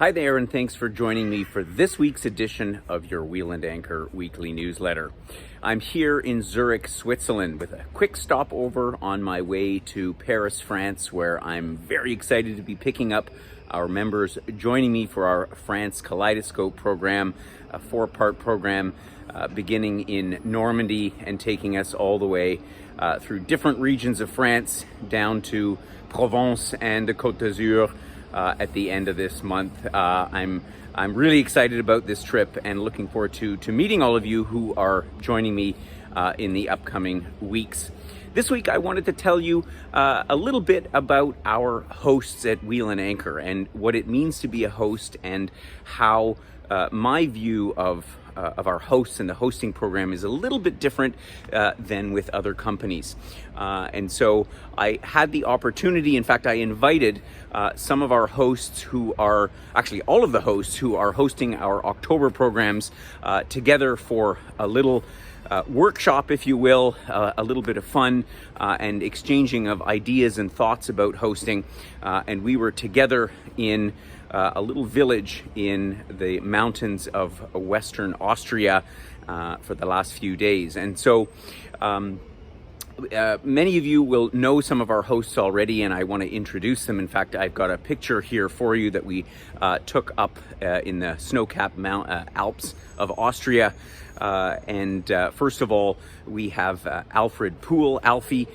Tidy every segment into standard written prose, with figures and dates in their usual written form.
Hi there, and thanks for joining me for this week's edition of your Wheel and Anchor weekly newsletter. I'm here in Zurich, Switzerland, with a quick stopover on my way to Paris, France, where I'm very excited to be picking up our members joining me for our France Kaleidoscope program, a 4-part program beginning in Normandy and taking us all the way through different regions of France down to Provence and the Côte d'Azur. At the end of this month. I'm really excited about this trip and looking forward to meeting all of you who are joining me in the upcoming weeks. This week I wanted to tell you a little bit about our hosts at Wheel and Anchor and what it means to be a host, and how my view of our hosts and the hosting program is a little bit different than with other companies. And so I had the opportunity, in fact, I invited some of our hosts who are, actually all of the hosts who are hosting our October programs together for a little workshop, if you will, a little bit of fun and exchanging of ideas and thoughts about hosting. And we were together in a little village in the mountains of Western Austria for the last few days. And so many of you will know some of our hosts already, and I want to introduce them. In fact, I've got a picture here for you that we took up in the snow-capped Alps of Austria. First of all, we have Alfred Poole, Alfie,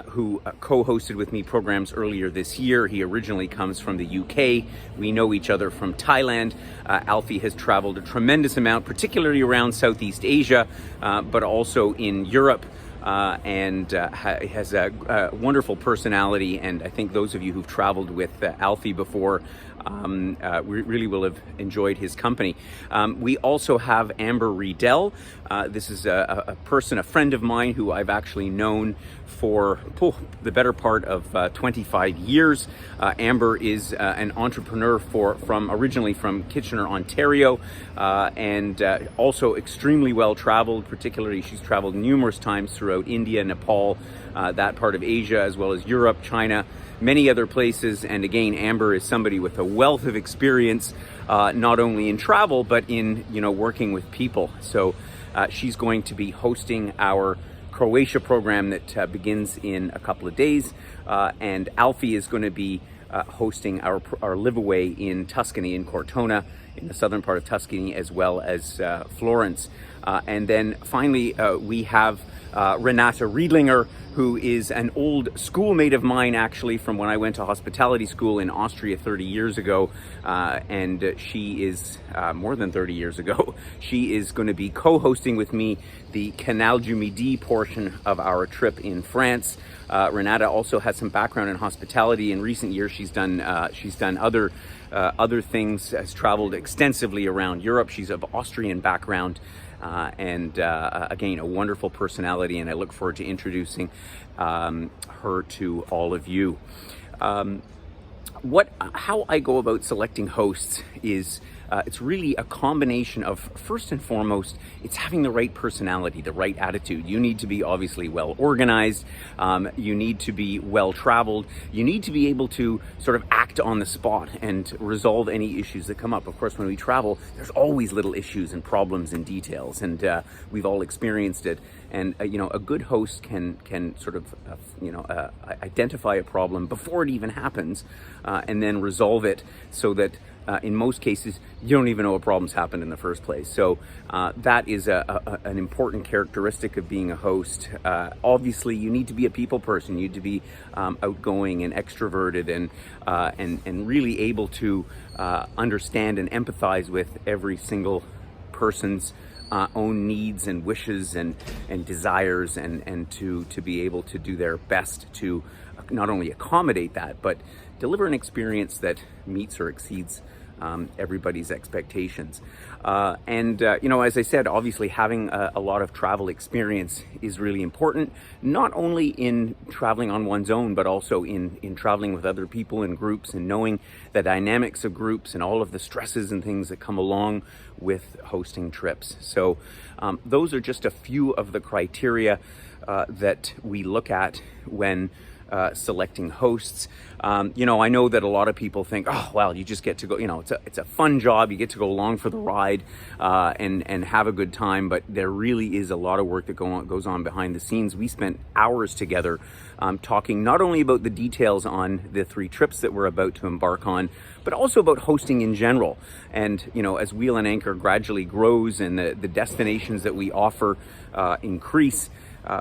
who co-hosted with me programs earlier this year. He originally comes from the UK. We know each other from Thailand. Alfie has traveled a tremendous amount, particularly around Southeast Asia, but also in Europe. And has a wonderful personality, and I think those of you who've traveled with Alfie before really will have enjoyed his company. We also have Amber Riedel. This is a friend of mine who I've actually known for the better part of 25 years. Amber is an entrepreneur originally from Kitchener, Ontario, and also extremely well traveled. Particularly, she's traveled numerous times throughout India, Nepal, that part of Asia, as well as Europe, China, many other places. And again, Amber is somebody with a wealth of experience, not only in travel, but in working with people. So she's going to be hosting our Croatia program that begins in a couple of days, and Alfie is going to be hosting our live away in Tuscany, in Cortona, in the southern part of Tuscany, as well as Florence. And then finally, we have Renata Riedlinger, who is an old schoolmate of mine, actually, from when I went to hospitality school in Austria 30 years ago. And she is, more than 30 years ago, she is going to be co-hosting with me the Canal du Midi portion of our trip in France. Renata also has some background in hospitality. In recent years, she's done other things, has traveled extensively around Europe. She's of Austrian background. Again, a wonderful personality, and I look forward to introducing her to all of you. How I go about selecting hosts is it's really a combination of, first and foremost, it's having the right personality, the right attitude. You need to be obviously well organized. You need to be well traveled. You need to be able to sort of act on the spot and resolve any issues that come up. Of course, when we travel, there's always little issues and problems and details, and we've all experienced it. And a good host can sort of identify a problem before it even happens, and then resolve it so that in most cases you don't even know a problem's happened in the first place. So that is an important characteristic of being a host. Obviously, you need to be a people person. You need to be outgoing and extroverted, and really able to understand and empathize with every single person's own needs and wishes and desires, and to be able to do their best to not only accommodate that, but deliver an experience that meets or exceeds everybody's expectations. As I said, obviously having a lot of travel experience is really important, not only in traveling on one's own, but also in traveling with other people in groups, and knowing the dynamics of groups and all of the stresses and things that come along with hosting trips. So those are just a few of the criteria that we look at when selecting hosts. I know that a lot of people think, oh, well, you just get to go, it's a fun job. You get to go along for the ride and have a good time. But there really is a lot of work that goes on behind the scenes. We spent hours together talking not only about the details on the 3 trips that we're about to embark on, but also about hosting in general. And, as Wheel and Anchor gradually grows and the destinations that we offer increase,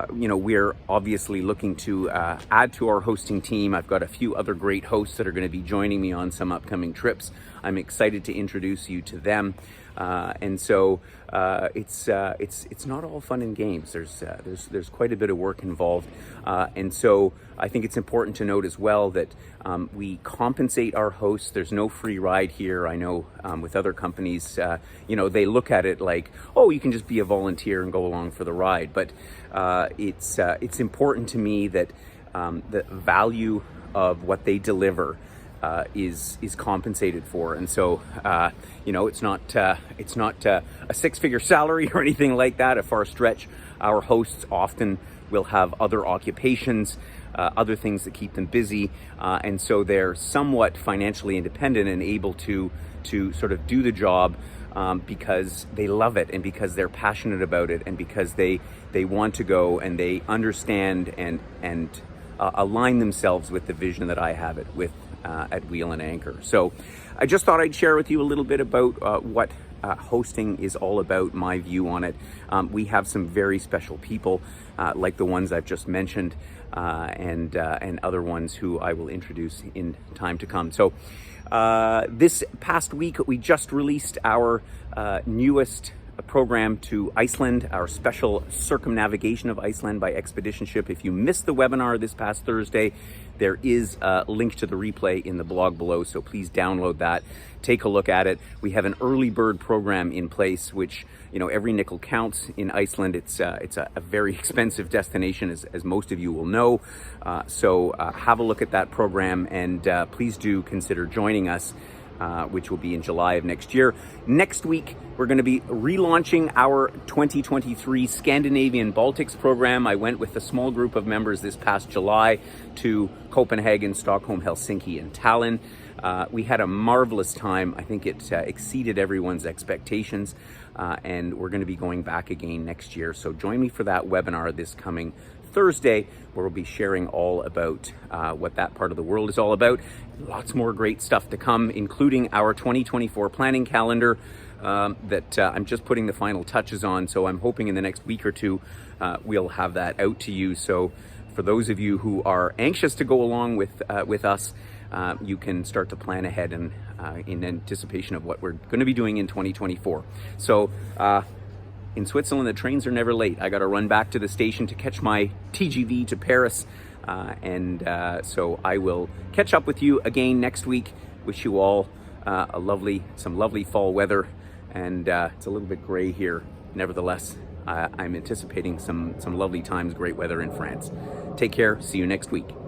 we're obviously looking to add to our hosting team. I've got a few other great hosts that are going to be joining me on some upcoming trips. I'm excited to introduce you to them. And so it's not all fun and games. There's quite a bit of work involved. And so I think it's important to note as well that we compensate our hosts. There's no free ride here. I know with other companies, they look at it like, oh, you can just be a volunteer and go along for the ride. But it's important to me that the value of what they deliver is compensated for. And so it's not a 6-figure salary or anything like that, a far stretch. Our hosts often will have other occupations, other things that keep them busy, and so they're somewhat financially independent and able to sort of do the job because they love it and because they're passionate about it and because they want to go and they understand and align themselves with the vision that I have it with at Wheel and Anchor. So I just thought I'd share with you a little bit about what hosting is all about, my view on it. We have some very special people like the ones I've just mentioned and other ones who I will introduce in time to come. So this past week, we just released our newest program to Iceland, our special circumnavigation of Iceland by expedition ship. If you missed the webinar this past Thursday, there is a link to the replay in the blog below, so please download that, take a look at it. We have an early bird program in place, which, every nickel counts in Iceland. It's a very expensive destination, as most of you will know. So have a look at that program, and please do consider joining us, which will be in July of next year. Next week, we're going to be relaunching our 2023 Scandinavian Baltics program. I went with a small group of members this past July to Copenhagen, Stockholm, Helsinki, and Tallinn. We had a marvelous time. I think it exceeded everyone's expectations, and we're going to be going back again next year. So join me for that webinar this coming Thursday, where we'll be sharing all about what that part of the world is all about. Lots more great stuff to come, including our 2024 planning calendar that I'm just putting the final touches on. So I'm hoping in the next week or two, we'll have that out to you. So for those of you who are anxious to go along with us, you can start to plan ahead and in anticipation of what we're going to be doing in 2024. So in Switzerland, the trains are never late. I got to run back to the station to catch my TGV to Paris. So I will catch up with you again next week. Wish you all some lovely fall weather. And it's a little bit gray here. Nevertheless, I'm anticipating some lovely times, great weather in France. Take care. See you next week.